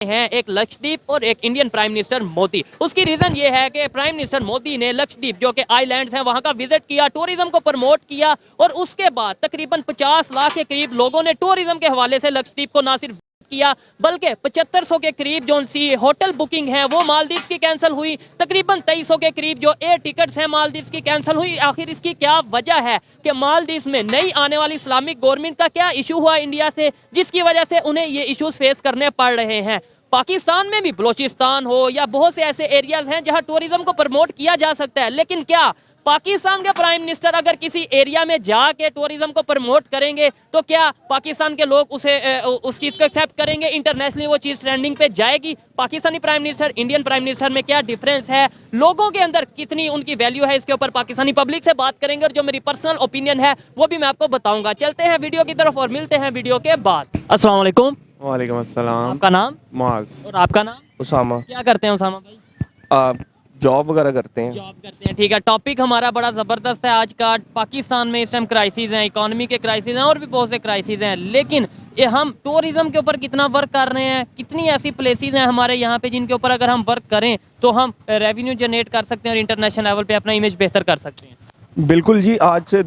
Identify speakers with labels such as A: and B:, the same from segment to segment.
A: हैं एक लक्षद्वीप और एक इंडियन प्राइम मिनिस्टर मोदी। उसकी रीजन ये है कि प्राइम मिनिस्टर मोदी ने लक्षद्वीप जो कि आइलैंड्स हैं वहां का विजिट किया, टूरिज्म को प्रमोट किया और उसके बाद तकरीबन 50 लाख के करीब लोगों ने टूरिज्म के हवाले से लक्षद्वीप को ना सिर्फ किया बल्कि 7500 के करीब जो सी होटल बुकिंग है वो मालदीव्स की कैंसिल हुई। तकरीबन 2300 के करीब जो एयर टिकट्स हैं मालदीव्स की कैंसिल हुई। आखिर इसकी क्या वजह है कि मालदीव्स में नई आने वाली इस्लामिक गवर्नमेंट का क्या इशू हुआ इंडिया से जिसकी वजह से उन्हें ये इश्यूज फेस करने पड़ रहे हैं। पाकिस्तान में भी बलोचिस्तान हो या बहुत से ऐसे एरियाज हैं जहां टूरिज्म को प्रमोट किया जा सकता है, लेकिन क्या पाकिस्तान के प्राइम मिनिस्टर अगर किसी एरिया में जाके टूरिज्म को प्रमोट करेंगे तो क्या पाकिस्तान के लोग उस चीज को एक्सेप्ट करेंगे? इंटरनेशनली वो चीज ट्रेंडिंग पे जाएगी? Pakistani prime minister Indian prime minister में क्या डिफरेंस है, लोगों के अंदर कितनी उनकी वैल्यू है, इसके ऊपर पाकिस्तानी पब्लिक से बात करेंगे और जो मेरी पर्सनल ओपिनियन है वो भी मैं आपको बताऊंगा। चलते हैं वीडियो की तरफ और मिलते हैं वीडियो के बाद। अस्सलाम वालेकुम।
B: वालेकुम अस्सलाम।
A: आपका नाम?
B: मुआज़।
A: और आपका नाम?
B: उसामा।
A: क्या करते हैं उसामा भाई?
B: जॉब वगैरह करते हैं।
A: जॉब करते हैं, ठीक है। टॉपिक हमारा बड़ा ज़बरदस्त है आज का। पाकिस्तान में इस टाइम क्राइसिस हैं, इकोनॉमी के क्राइसिस हैं और भी बहुत से क्राइसिस हैं, लेकिन ये हम टूरिज्म के ऊपर कितना वर्क कर रहे हैं, कितनी ऐसी प्लेसेस हैं हमारे यहाँ पे जिनके ऊपर अगर हम वर्क करें तो हम रेवेन्यू जनरेट कर सकते हैं और इंटरनेशनल लेवल पे अपना इमेज बेहतर कर सकते हैं।
B: बिल्कुल जी, आज से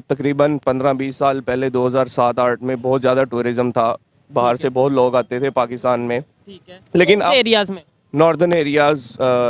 B: तकरीबन 15-20 साल पहले 2007-8 में बहुत ज़्यादा टूरिज्म था। बाहर से बहुत लोग आते थे पाकिस्तान में,
A: ठीक है।
B: लेकिन
A: एरियाज में
B: नॉर्दर्न एरियाज,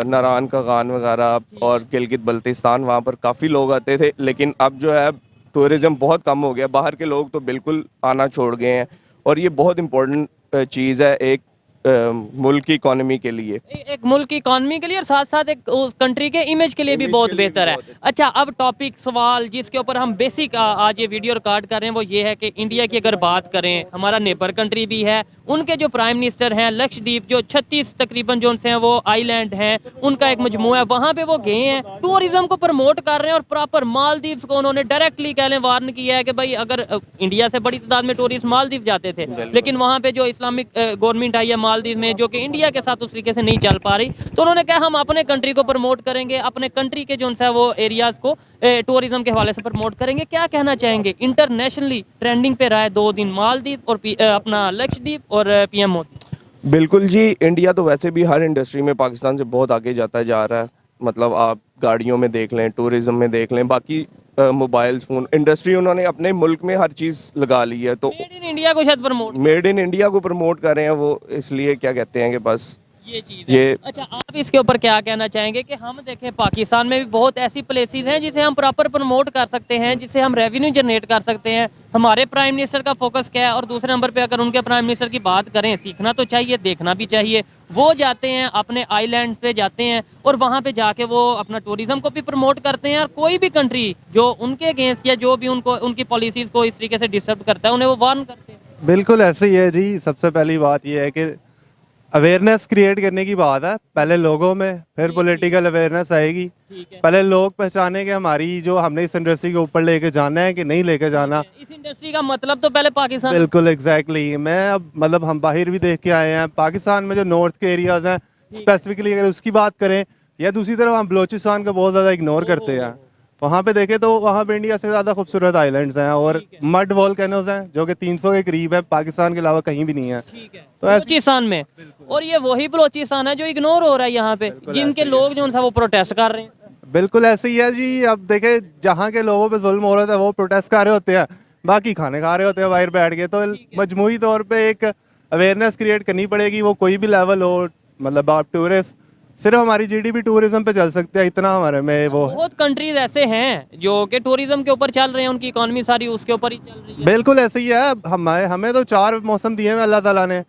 B: नारान का गान वगैरह और गिलगित बल्तिस्तान, वहाँ पर काफ़ी लोग आते थे, लेकिन अब जो है टूरिज़्म बहुत कम हो गया। बाहर के लोग तो बिल्कुल आना छोड़ गए हैं और ये बहुत इम्पोर्टेंट चीज़ है एक मुल्क की इकोनॉमी के लिए।
A: एक मुल्क की इकोनॉमी के लिए और साथ साथ एक उस कंट्री के इमेज के लिए भी बहुत बेहतर है। अच्छा, अब टॉपिक सवाल जिसके ऊपर हम बेसिक आज ये वीडियो रिकॉर्ड कर रहे हैं वो ये है कि इंडिया की अगर बात करें, हमारा नेबर कंट्री भी है, उनके जो प्राइम मिनिस्टर हैं लक्षद्वीप जो 36 तकरीबन जो उनसे हैं वो आइलैंड हैं, उनका एक मजमू है, वहाँ पे वो गए हैं, टूरिज्म को प्रमोट कर रहे हैं और प्रॉपर मालदीव्स को उन्होंने डायरेक्टली कहने वार्न किया है कि भाई अगर इंडिया से बड़ी तादाद में टूरिस्ट मालदीव जाते थे, लेकिन वहाँ पे जो इस्लामिक गवर्नमेंट आई है मालदीव में जो कि इंडिया के साथ उस तरीके से नहीं चल पा रही, तो उन्होंने कहा हम अपने कंट्री को प्रमोट करेंगे, अपने कंट्री के जो है वो एरियाज को टूरिज्म के हवाले से प्रमोट करेंगे। क्या कहना चाहेंगे? इंटरनेशनली ट्रेंडिंग पे रहा है 2 दिन मालदीव और अपना लक्षद्वीप और पीएम मोदी।
B: बिल्कुल जी, इंडिया तो वैसे भी हर इंडस्ट्री में पाकिस्तान से बहुत आगे जाता जा रहा है। मतलब आप गाड़ियों में देख लें, टूरिज्म में देख लें, बाकी मोबाइल फ़ोन इंडस्ट्री उन्होंने अपने मुल्क में हर चीज़ लगा ली है। तो
A: मेड इन इंडिया को शायद प्रमोट,
B: मेड इन इंडिया को प्रमोट कर रहे हैं वो, इसलिए क्या कहते हैं कि बस
A: ये चीज़ है। अच्छा, आप इसके ऊपर क्या कहना चाहेंगे कि हम देखें पाकिस्तान में भी बहुत ऐसी प्लेसेस हैं जिसे हम प्रॉपर प्रमोट कर सकते हैं, जिसे हम रेवेन्यू जनरेट कर सकते हैं। हमारे प्राइम मिनिस्टर का फोकस क्या है? और दूसरे नंबर पे अगर उनके प्राइम मिनिस्टर की बात करें, सीखना तो चाहिए, देखना भी चाहिए। वो जाते हैं अपने आइलैंड पे जाते हैं और वहाँ पे जाके वो अपना टूरिज्म को भी प्रमोट करते हैं और कोई भी कंट्री जो उनके अगेंस्ट या जो भी उनको उनकी पॉलिसीज़ को इस तरीके से डिस्टर्ब करता है उन्हें वो वार्न करते हैं।
C: बिल्कुल ऐसे ही है जी। सबसे पहली बात यह है कि अवेयरनेस क्रिएट करने की बात है, पहले लोगों में, फिर पॉलिटिकल अवेयरनेस आएगी। पहले लोग पहचाने कि हमारी जो हमने इस इंडस्ट्री के ऊपर लेके जाना है कि नहीं लेके जाना।
A: इस इंडस्ट्री का मतलब तो पहले पाकिस्तान।
C: बिल्कुल एग्जैक्टली। मैं अब मतलब हम बाहर भी देख के आए हैं, पाकिस्तान में जो नॉर्थ के एरियाज हैं स्पेसिफिकली अगर उसकी बात करें, या दूसरी तरफ हम बलोचिस्तान को बहुत ज़्यादा इग्नोर करते हैं। वहाँ पे देखें तो वहाँ पे इंडिया से ज़्यादा खूबसूरत आइलैंड्स हैं और मड वॉल्केनोज हैं जो कि 300 के करीब है, पाकिस्तान के अलावा कहीं भी नहीं है।
A: तो बलोचिस्तान में, और ये वही बलोचिस्तान है जो इग्नोर हो रहा है यहाँ पे, जिनके लोग जो है वो प्रोटेस्ट कर रहे हैं।
C: बिल्कुल ऐसे ही है जी। अब देखे जहाँ के लोगों पे जुल्म हो रहा था वो प्रोटेस्ट कर रहे होते हैं, बाकी खाने खा रहे होते हैं बाहर बैठ के। तो मजमूई तौर पे एक अवेयरनेस क्रिएट करनी पड़ेगी, वो कोई भी लेवल हो। मतलब आप टूरिस्ट, सिर्फ हमारी जीडीपी टूरिज्म पे चल सकते हैं, इतना हमारे में वो।
A: बहुत कंट्रीज ऐसे हैं जो कि टूरिज्म के ऊपर चल रहे हैं, उनकी इकोनॉमी सारी उसके ऊपर ही चल रही है।
C: बिल्कुल ऐसे ही है। हमें तो 4 मौसम दिए हैं अल्लाह ताला ने,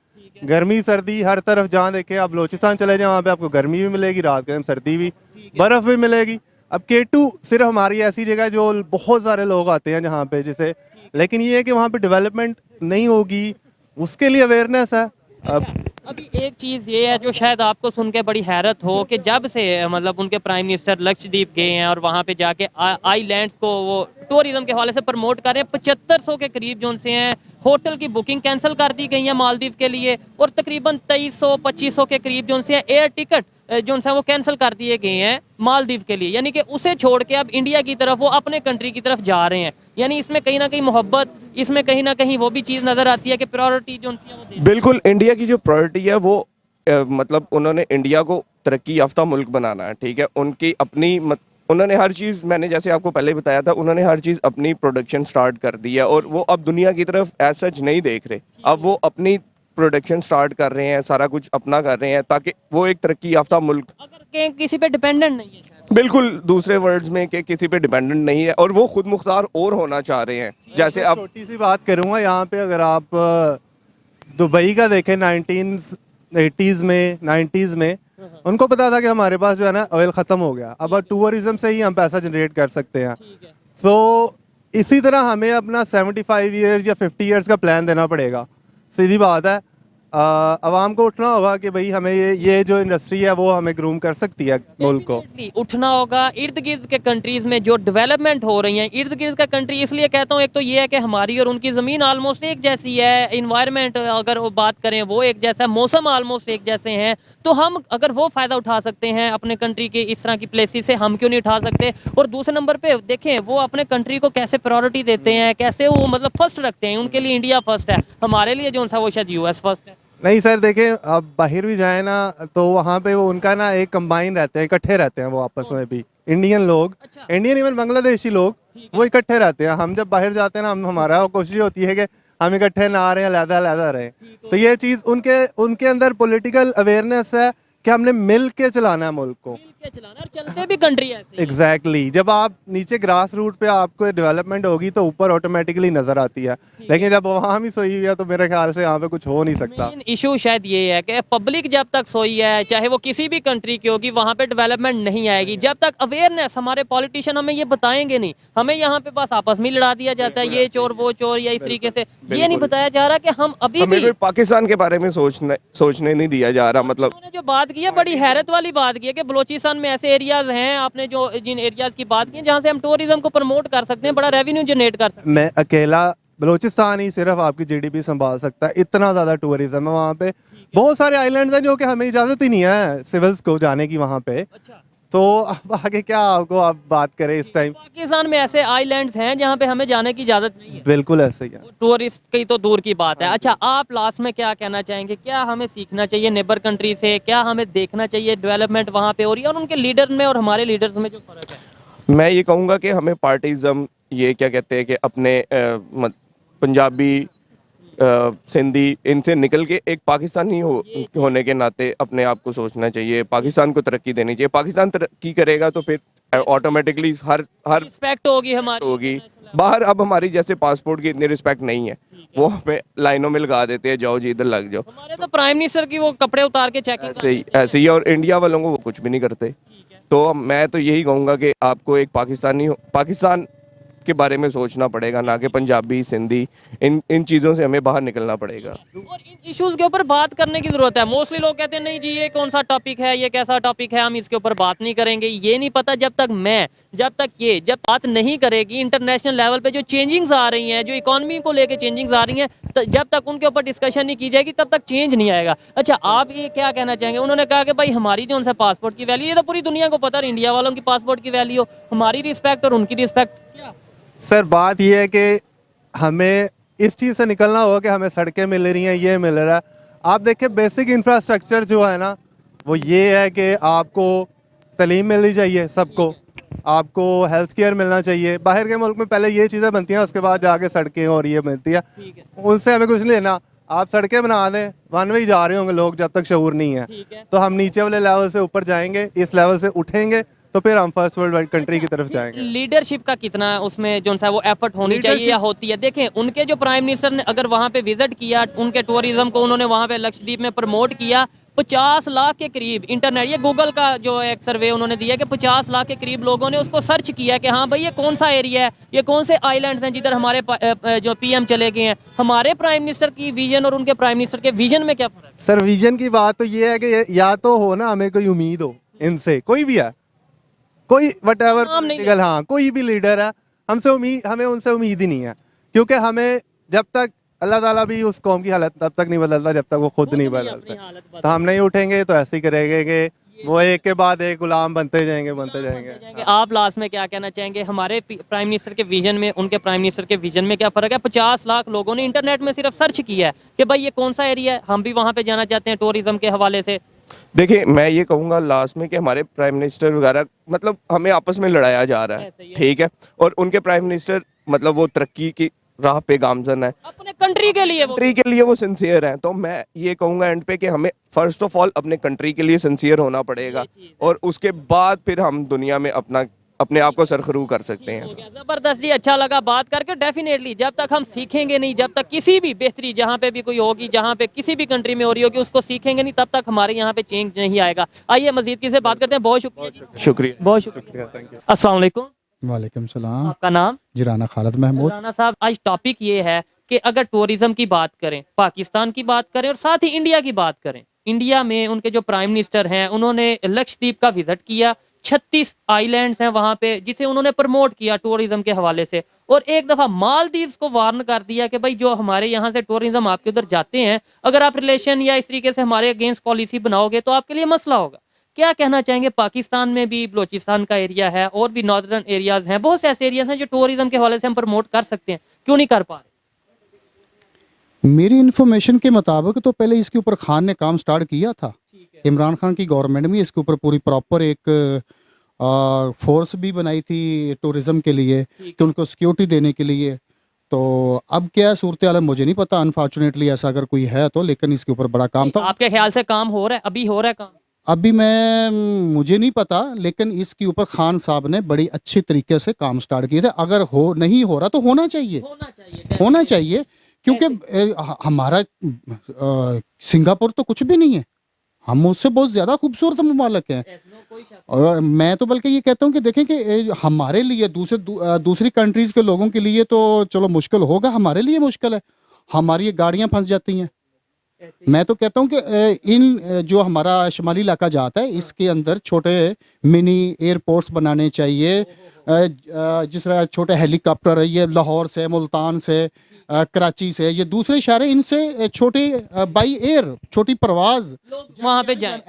C: गर्मी सर्दी हर तरफ। जहाँ देखे आप बलोचिस्तान चले जाए वहाँ पे आपको गर्मी भी मिलेगी, रात के टाइम सर्दी भी, बर्फ भी मिलेगी। अब K2 सिर्फ हमारी ऐसी जगह है जो बहुत सारे लोग आते हैं जहाँ पे, जिसे, लेकिन ये है कि वहाँ पे डेवलपमेंट नहीं होगी, उसके लिए अवेयरनेस है।
A: अभी एक चीज़ ये है जो शायद आपको सुन के बड़ी हैरत हो कि जब से मतलब उनके प्राइम मिनिस्टर लक्षद्वीप गए हैं और वहाँ पे जाके आइलैंड्स को वो टूरिज्म के हवाले से प्रमोट कर रहे हैं। 7500 के करीब जो से हैं होटल की बुकिंग कैंसिल कर दी गई है मालदीव के लिए, और तकरीबन 2300-2500 के करीब जो से एयर टिकट जो है वो कैंसिल कर दिए गए हैं मालदीव के लिए। यानी कि उसे छोड़ के अब इंडिया की तरफ वो अपने कंट्री की तरफ जा रहे हैं। यानी इसमें कहीं ना कहीं मोहब्बत, इसमें कहीं ना कहीं वो भी चीज़ नज़र आती है कि प्रायोरिटी जो है वो दे।
B: बिल्कुल, इंडिया की जो प्रायोरिटी है वो मतलब उन्होंने इंडिया को तरक्की याफ्ता मुल्क बनाना है, ठीक है। उनकी अपनी उन्होंने हर चीज़, मैंने जैसे आपको पहले बताया था, उन्होंने हर चीज़ अपनी प्रोडक्शन स्टार्ट कर दी है और वो अब दुनिया की तरफ एज सच नहीं देख रहे। अब वो अपनी प्रोडक्शन स्टार्ट कर रहे हैं, सारा कुछ अपना कर रहे हैं ताकि वो एक तरक्की याफ्ता मुल्क,
A: अगर किसी पे डिपेंडेंट नहीं है शायद।
B: बिल्कुल दूसरे वर्ड्स में कि किसी पे डिपेंडेंट नहीं है, और वो खुद मुख्तार और होना चाह रहे हैं। जैसे अब
C: छोटी सी बात करूंगा यहाँ पे, अगर आप दुबई का देखें 1980s में 90s में, उनको पता था कि हमारे पास जो है ना ऑयल ख़त्म हो गया, अब टूरिज्म से ही हम पैसा जनरेट कर सकते हैं। तो इसी तरह हमें अपना 75 ईयर्स या 50 ईयर्स का प्लान देना पड़ेगा। सीधी बात है, आवाम को उठना होगा कि भाई हमें ये जो इंडस्ट्री है वो हमें ग्रूम कर सकती है मुल्क को।
A: उठना होगा। इर्द गिर्द के कंट्रीज में जो डेवलपमेंट हो रही है, इर्द गिर्द का कंट्री इसलिए कहता हूँ, एक तो ये है कि हमारी और उनकी ज़मीन आलमोस्ट एक जैसी है, इन्वायरमेंट अगर वो बात करें वो एक जैसा, मौसम आलमोस्ट एक जैसे हैं, तो हम अगर वो फ़ायदा उठा सकते हैं अपने कंट्री के इस तरह की प्लेसेस से, हम क्यों नहीं उठा सकते। और दूसरे नंबर पे देखें वो अपने कंट्री को कैसे प्रायोरिटी देते हैं, कैसे वो मतलब फर्स्ट रखते हैं। उनके लिए इंडिया फर्स्ट है, हमारे लिए जो सा वो शायद यूएस फर्स्ट है।
C: नहीं सर, देखें अब बाहर भी जाए ना तो वहाँ पे वो उनका ना एक कंबाइन रहते हैं, इकट्ठे रहते हैं वो आपस में भी। इंडियन लोग, इंडियन इवन बांग्लादेशी लोग, वो इकट्ठे रहते हैं। हम जब बाहर जाते हैं ना, हमारा कोशिश होती है कि हम इकट्ठे ना रहे, अलग-अलग रहे। तो ये चीज़ उनके अंदर पॉलिटिकल अवेयरनेस है कि हमने मिल के चलाना है मुल्क को।
A: चलाना और चलते भी कंट्री ऐसे।
C: एग्जैक्टली जब आप नीचे ग्रास रूट पे आपको डेवलपमेंट होगी तो ऊपर ऑटोमेटिकली नजर आती है, लेकिन जब वहाँ भी सोई हुई है तो मेरे ख्याल से यहाँ पे कुछ हो नहीं सकता।
A: इशू शायद ये है कि पब्लिक जब तक सोई है, चाहे वो किसी भी कंट्री की होगी, वहाँ पे डेवलपमेंट नहीं आएगी जब तक अवेयरनेस हमारे पॉलिटिशियन हमें ये बताएंगे नहीं। हमें यहाँ पे बस आपस में लड़ा दिया जाता है, ये चोर वो चोर, या इस तरीके से ये नहीं बताया जा रहा कि हम अभी भी
B: पाकिस्तान के बारे में सोचने नहीं दिया जा रहा। मतलब
A: उन्होंने जो बात की है बड़ी हैरत वाली बात की है कि बलोचिस्तान में ऐसे एरियाज हैं, आपने जो जिन एरियाज की बात की है जहाँ से हम टूरिज्म को प्रमोट कर सकते हैं, बड़ा रेवेन्यू जनरेट कर सकते हैं।
C: मैं अकेला बलोचिस्तान ही सिर्फ आपकी जीडीपी संभाल सकता है, इतना ज्यादा टूरिज्म है वहाँ पे। बहुत सारे आइलैंड्स हैं जो कि हमें इजाजत ही नहीं है सिविल्स को जाने की वहाँ पे। तो अब आगे क्या आपको आप बात करें इस टाइम।
A: पाकिस्तान में ऐसे आइलैंड्स हैं जहाँ पे हमें जाने की इजाजत नहीं है।
C: बिल्कुल ऐसे ही है।
A: टूरिस्ट की तो दूर की बात है। अच्छा, आप लास्ट में क्या कहना चाहेंगे, क्या हमें सीखना चाहिए नेबर कंट्री से, क्या हमें देखना चाहिए डेवलपमेंट वहाँ पे हो रही है, और उनके लीडर में और हमारे लीडर्स में जो फर्क है।
B: मैं ये कहूँगा कि हमें पार्टिज़म, ये क्या कहते हैं कि अपने पंजाबी, सिंधी, इनसे निकल के एक पाकिस्तानी होने के नाते अपने आप को सोचना चाहिए। पाकिस्तान को तरक्की देनी चाहिए। पाकिस्तान तरक्की करेगा तो फिर ऑटोमेटिकली हर
A: रिस्पेक्ट होगी हमारी
B: होगी। बाहर अब हमारी जैसे पासपोर्ट की इतनी रिस्पेक्ट नहीं है, वो हमें लाइनों में लगा देते हैं, जाओ जी इधर लग जाओ।
A: हमारे तो प्राइम मिनिस्टर की वो कपड़े उतार के चेकिंग
B: ऐसे ही और इंडिया वालों को वो कुछ भी नहीं करते। तो मैं तो यही कहूँगा कि आपको एक पाकिस्तान के बारे में सोचना पड़ेगा, ना कि पंजाबी, सिंधी, इन चीज़ों से हमें बाहर निकलना पड़ेगा।
A: और इन इश्यूज के ऊपर बात करने की जरूरत है। मोस्टली लोग कहते हैं नहीं जी ये कौन सा टॉपिक है, ये कैसा टॉपिक है, हम इसके ऊपर बात नहीं करेंगे। ये नहीं पता जब तक बात नहीं करेगी इंटरनेशनल लेवल पे जो चेंजिंग्स आ रही हैं, जो इकोनॉमी को लेके चेंजिंग्स आ रही हैं, जब तक उनके ऊपर डिस्कशन नहीं की जाएगी तब तक चेंज नहीं आएगा। अच्छा, आप ये क्या कहना चाहेंगे? उन्होंने कहा कि भाई हमारी जो उनसे पासपोर्ट की वैल्यू, ये तो पूरी दुनिया को पता है, इंडिया वालों की पासपोर्ट की वैल्यू, हमारी रिस्पेक्ट और उनकी रिस्पेक्ट। क्या
C: सर बात ये है कि हमें इस चीज़ से निकलना होगा कि हमें सड़कें मिल रही हैं, ये मिल रहा है। आप देखें बेसिक इंफ्रास्ट्रक्चर जो है ना, वो ये है कि आपको तालीम मिलनी चाहिए सबको, आपको हेल्थ केयर मिलना चाहिए। बाहर के मुल्क में पहले ये चीज़ें बनती हैं, उसके बाद जाके सड़कें और ये मिलती है। उनसे हमें कुछ नहीं लेना। आप सड़कें बना दें, वन वे ही जा रहे होंगे लोग जब तक शऊर नहीं है। तो हम नीचे वाले लेवल से ऊपर जाएंगे, इस लेवल से उठेंगे तो फिर हम फर्स्ट वर्ल्ड कंट्री की तरफ जाएंगे।
A: लीडरशिप का कितना उसमें जो सा वो एफर्ट होनी चाहिए या होती है? देखें उनके जो प्राइम मिनिस्टर ने अगर वहाँ पे विजिट किया, उनके टूरिज्म को उन्होंने वहाँ पे लक्षद्वीप में प्रमोट किया, 50 लाख के करीब इंटरनेट, ये गूगल का जो एक सर्वे उन्होंने दिया कि 50 लाख के करीब लोगों ने उसको सर्च किया कि हाँ भाई ये कौन सा एरिया है, ये कौन से आइलैंड्स हैं जिधर हमारे जो पीएम चले गए हैं। हमारे प्राइम मिनिस्टर की विजन और उनके प्राइम मिनिस्टर के विजन में क्या फर्क है?
C: सर विजन की बात तो ये है कि या तो हो ना हमें कोई उम्मीद हो इनसे, कोई भी है, कोई वट एवर, हाँ कोई भी लीडर है, हमें उनसे उम्मीद ही नहीं है, क्योंकि हमें जब तक अल्लाह ताला भी उस कौम की हालत तब तक नहीं बदलता जब तक वो खुद नहीं बदलते। तो हम नहीं उठेंगे तो ऐसे ही करेंगे कि वो एक के बाद एक गुलाम बनते जाएंगे।
A: आप लास्ट में क्या कहना चाहेंगे? हमारे प्राइम मिनिस्टर के विजन में, उनके प्राइम मिनिस्टर के विजन में क्या फर्क है? 50 लाख लोगों ने इंटरनेट में सिर्फ सर्च किया है कि भाई ये कौन सा एरिया है, हम भी वहाँ पे जाना चाहते हैं टूरिज्म के हवाले से।
B: देखिए, मैं ये कहूँगा लास्ट में कि हमारे प्राइम मिनिस्टर वगैरह मतलब हमें आपस में लड़ाया जा रहा
A: ऐसे ही
B: है,
A: है।
B: ठीक है, और उनके प्राइम मिनिस्टर मतलब वो तरक्की की राह पे गामजन है,
A: अपने कंट्री के लिए वो
B: कंट्री के लिए वो सिंसियर हैं। तो मैं ये कहूँगा एंड पे कि हमें फर्स्ट ऑफ ऑल अपने कंट्री के लिए सिंसियर होना पड़ेगा, और उसके बाद फिर हम दुनिया में अपने आप को सरखरू कर सकते हैं।
A: हो गया। जबरदस्त जी, अच्छा लगा बात करके। डेफिनेटली जब तक हम सीखेंगे नहीं, जब तक किसी भी बेहतरी जहाँ पे भी कोई होगी, जहाँ पे किसी भी कंट्री में हो रही होगी, उसको सीखेंगे नहीं, तब तक हमारे यहाँ पे चेंज नहीं आएगा। आइए मजीद किसी से बात करते हैं। बहुत शुक्रिया जी।
B: शुक्रिया।
A: बहुत शुक्रिया। अस्सलाम वालेकुम।
D: वालेकुम सलाम।
A: आपका नाम?
D: जी राना खालिद महमूद।
A: राना साहब, आज टॉपिक ये है कि अगर टूरिज्म की बात करें, पाकिस्तान की बात करें और साथ ही इंडिया की बात करें, इंडिया में उनके जो प्राइम मिनिस्टर हैं उन्होंने लक्षद्वीप का विजिट किया। 36 आइलैंड्स हैं वहां पे, जिसे उन्होंने प्रमोट किया टूरिज्म के हवाले से, और एक दफा मालदीव्स को वार्न कर दिया कि भाई जो हमारे यहाँ से टूरिज्म आपके उधर जाते हैं, अगर आप रिलेशन या इस तरीके से हमारे अगेंस्ट पॉलिसी बनाओगे तो आपके लिए मसला होगा। क्या कहना चाहेंगे? पाकिस्तान में भी बलोचिस्तान का एरिया है और भी नॉर्दर्न एरियाज हैं, बहुत से ऐसे एरियाज हैं जो टूरिज्म के हवाले से हम प्रमोट कर सकते हैं, क्यों नहीं कर पा रहे?
D: मेरी इन्फॉर्मेशन के मुताबिक तो पहले इसके ऊपर खान ने काम स्टार्ट किया था। इमरान खान की गवर्नमेंट में इसके ऊपर पूरी प्रॉपर एक फोर्स भी बनाई थी टूरिज्म के लिए कि उनको सिक्योरिटी देने के लिए। तो अब क्या है सूरत हाल मुझे नहीं पता, अनफॉर्चुनेटली ऐसा अगर कोई है तो, लेकिन इसके ऊपर बड़ा काम था।
A: आपके ख्याल से काम हो रहा है? अभी हो रहा है काम?
D: अभी मुझे नहीं पता, लेकिन इसके ऊपर खान साहब ने बड़ी अच्छी तरीके से काम स्टार्ट किए थे। अगर नहीं हो रहा तो होना चाहिए क्योंकि हमारा सिंगापुर तो कुछ भी नहीं है, हम उससे बहुत ज्यादा खूबसूरत ममालिक हैं। और मैं तो बल्कि ये कहता हूँ कि देखें कि हमारे लिए दूसरी कंट्रीज के लोगों के लिए तो चलो मुश्किल होगा, हमारे लिए मुश्किल है, हमारी ये गाड़ियां फंस जाती हैं। मैं तो कहता हूँ कि इन जो हमारा शुमाली इलाका जाता है इसके अंदर छोटे मिनी एयरपोर्ट्स बनाने चाहिए, जिस तरह छोटे हेलीकॉप्टर है, ये लाहौर से, मुल्तान से, कराची से, ये दूसरे शहर इनसे छोटे बाई एयर छोटी परवाज
A: वहां पे जाएं।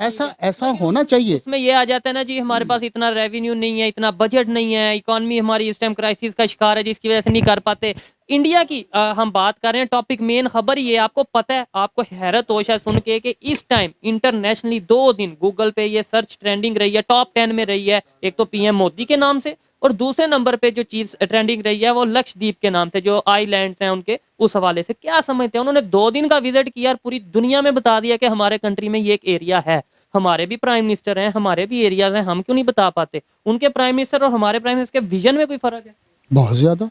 D: ऐसा होना चाहिए।
A: इसमें ये आ जाता है ना जी, हमारे पास इतना रेवेन्यू नहीं है, इतना बजट नहीं है, इकोनॉमी हमारी इस टाइम क्राइसिस का शिकार है, जिसकी वजह से नहीं कर पाते। इंडिया की हम बात कर रहे हैं, टॉपिक मेन खबर ये, आपको पता है, आपको हैरत हो शायद सुन के कि इस टाइम इंटरनेशनली 2 दिन गूगल पे ये सर्च ट्रेंडिंग रही है, टॉप 10 में रही है, एक तो पीएम मोदी के नाम से, और दूसरे नंबर पे जो चीज ट्रेंडिंग रही है वो लक्षद्वीप के नाम से, जो आइलैंड्स हैं उनके, उस हवाले से। क्या समझते हैं? उन्होंने 2 दिन का विजिट किया और पूरी दुनिया में बता दिया कि हमारे कंट्री में ये एक एरिया है, हमारे भी प्राइम मिनिस्टर हैं, हमारे भी एरियाज हैं, हम क्यों नहीं बता पाते? उनके प्राइम मिनिस्टर और हमारे प्राइम मिनिस्टर के विजन में कोई फर्क है?
D: बहुत ज्यादा।